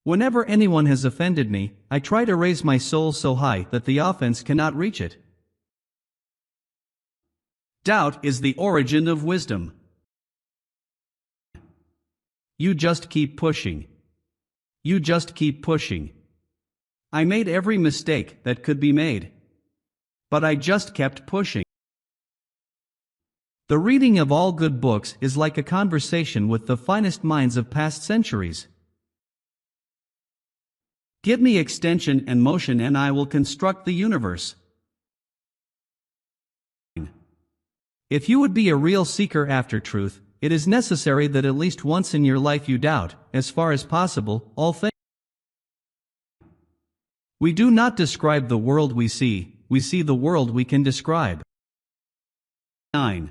Whenever anyone has offended me, I try to raise my soul so high that the offense cannot reach it. Doubt is the origin of wisdom. You just keep pushing. You just keep pushing. I made every mistake that could be made. But I just kept pushing. The reading of all good books is like a conversation with the finest minds of past centuries. Give me extension and motion and I will construct the universe. If you would be a real seeker after truth, it is necessary that at least once in your life you doubt, as far as possible, all things. We do not describe the world we see the world we can describe. 9.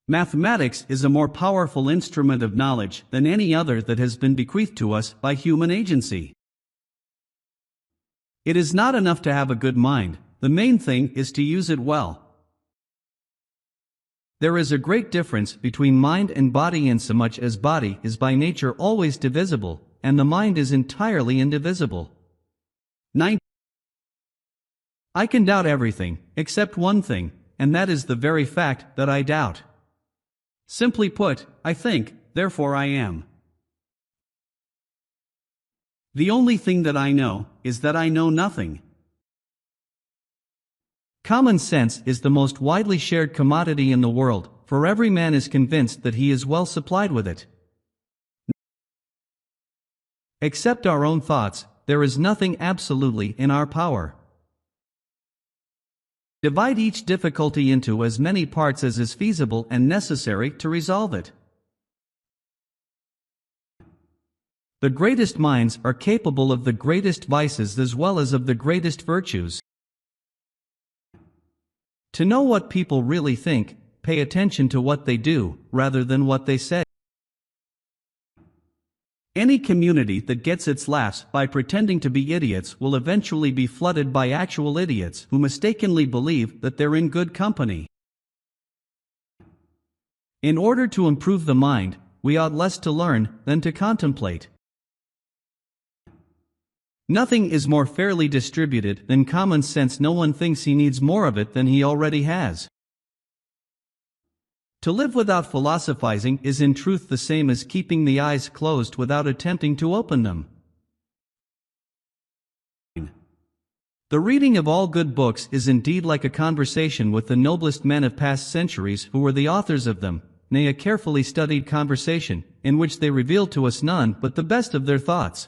Mathematics is a more powerful instrument of knowledge than any other that has been bequeathed to us by human agency. It is not enough to have a good mind, the main thing is to use it well. There is a great difference between mind and body insomuch as body is by nature always divisible, and the mind is entirely indivisible. 9. I can doubt everything, except one thing, and that is the very fact that I doubt. Simply put, I think, therefore I am. The only thing that I know is that I know nothing. Common sense is the most widely shared commodity in the world, for every man is convinced that he is well supplied with it. Except our own thoughts, there is nothing absolutely in our power. Divide each difficulty into as many parts as is feasible and necessary to resolve it. The greatest minds are capable of the greatest vices as well as of the greatest virtues. To know what people really think, pay attention to what they do, rather than what they say. Any community that gets its laughs by pretending to be idiots will eventually be flooded by actual idiots who mistakenly believe that they're in good company. In order to improve the mind, we ought less to learn than to contemplate. Nothing is more fairly distributed than common sense. No one thinks he needs more of it than he already has. To live without philosophizing is in truth the same as keeping the eyes closed without attempting to open them. The reading of all good books is indeed like a conversation with the noblest men of past centuries who were the authors of them, nay, a carefully studied conversation, in which they reveal to us none but the best of their thoughts.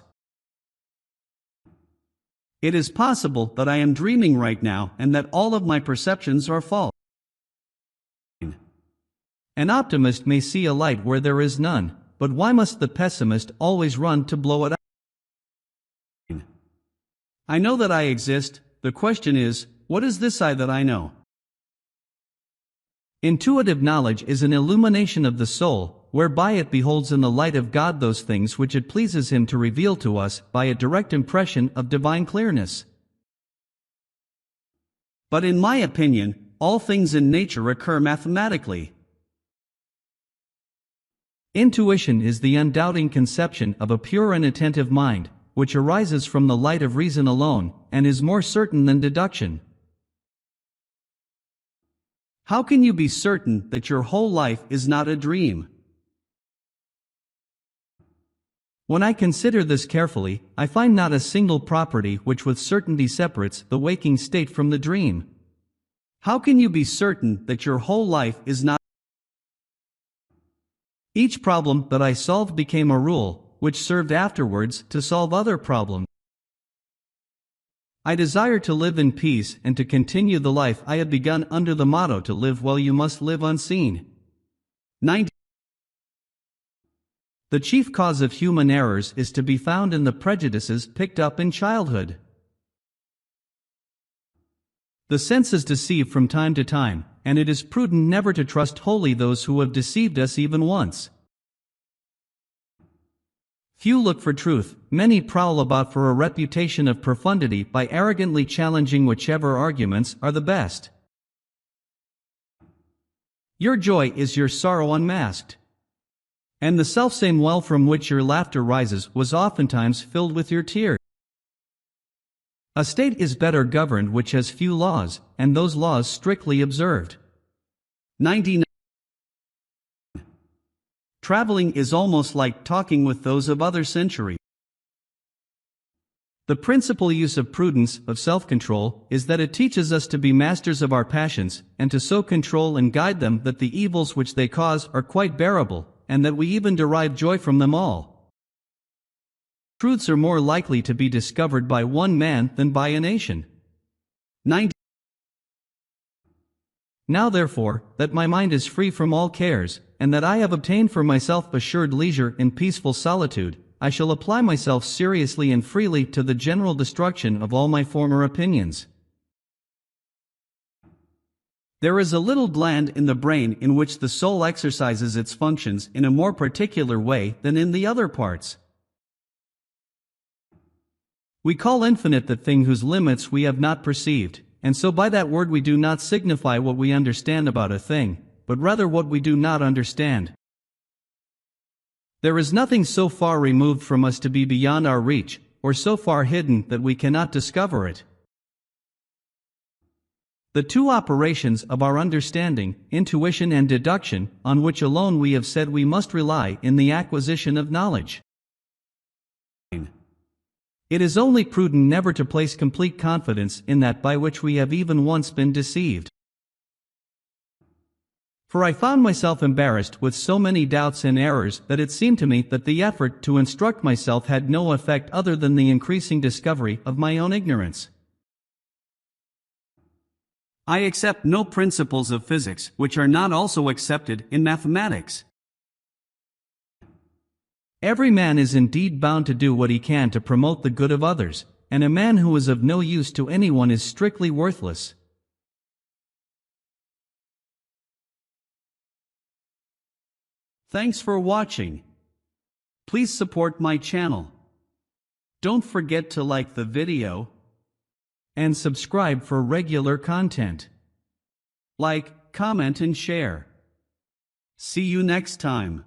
It is possible that I am dreaming right now and that all of my perceptions are false. An optimist may see a light where there is none, but why must the pessimist always run to blow it out? I know that I exist, the question is, what is this I that I know? Intuitive knowledge is an illumination of the soul, whereby it beholds in the light of God those things which it pleases Him to reveal to us by a direct impression of divine clearness. But in my opinion, all things in nature occur mathematically. Intuition is the undoubting conception of a pure and attentive mind, which arises from the light of reason alone, and is more certain than deduction. How can you be certain that your whole life is not a dream? When I consider this carefully, I find not a single property which with certainty separates the waking state from the dream. How can you be certain that your whole life is not? Each problem that I solved became a rule, which served afterwards to solve other problems. I desire to live in peace and to continue the life I have begun under the motto to live well you must live unseen. 19. The chief cause of human errors is to be found in the prejudices picked up in childhood. The senses deceive from time to time, and it is prudent never to trust wholly those who have deceived us even once. Few look for truth, many prowl about for a reputation of profundity by arrogantly challenging whichever arguments are the best. Your joy is your sorrow unmasked. And the selfsame well from which your laughter rises was oftentimes filled with your tears. A state is better governed which has few laws, and those laws strictly observed. 99. Traveling is almost like talking with those of other centuries. The principal use of prudence, of self-control, is that it teaches us to be masters of our passions, and to so control and guide them that the evils which they cause are quite bearable, and that we even derive joy from them all. Truths are more likely to be discovered by one man than by a nation. 90. Now therefore, that my mind is free from all cares, and that I have obtained for myself assured leisure in peaceful solitude, I shall apply myself seriously and freely to the general destruction of all my former opinions. There is a little gland in the brain in which the soul exercises its functions in a more particular way than in the other parts. We call infinite the thing whose limits we have not perceived, and so by that word we do not signify what we understand about a thing, but rather what we do not understand. There is nothing so far removed from us to be beyond our reach, or so far hidden that we cannot discover it. The two operations of our understanding, intuition and deduction, on which alone we have said we must rely in the acquisition of knowledge. It is only prudent never to place complete confidence in that by which we have even once been deceived. For I found myself embarrassed with so many doubts and errors that it seemed to me that the effort to instruct myself had no effect other than the increasing discovery of my own ignorance. I accept no principles of physics which are not also accepted in mathematics. Every man is indeed bound to do what he can to promote the good of others, and a man who is of no use to anyone is strictly worthless. Thanks for watching. Please support my channel. Don't forget to like the video and subscribe for regular content. Like, comment and share. See you next time.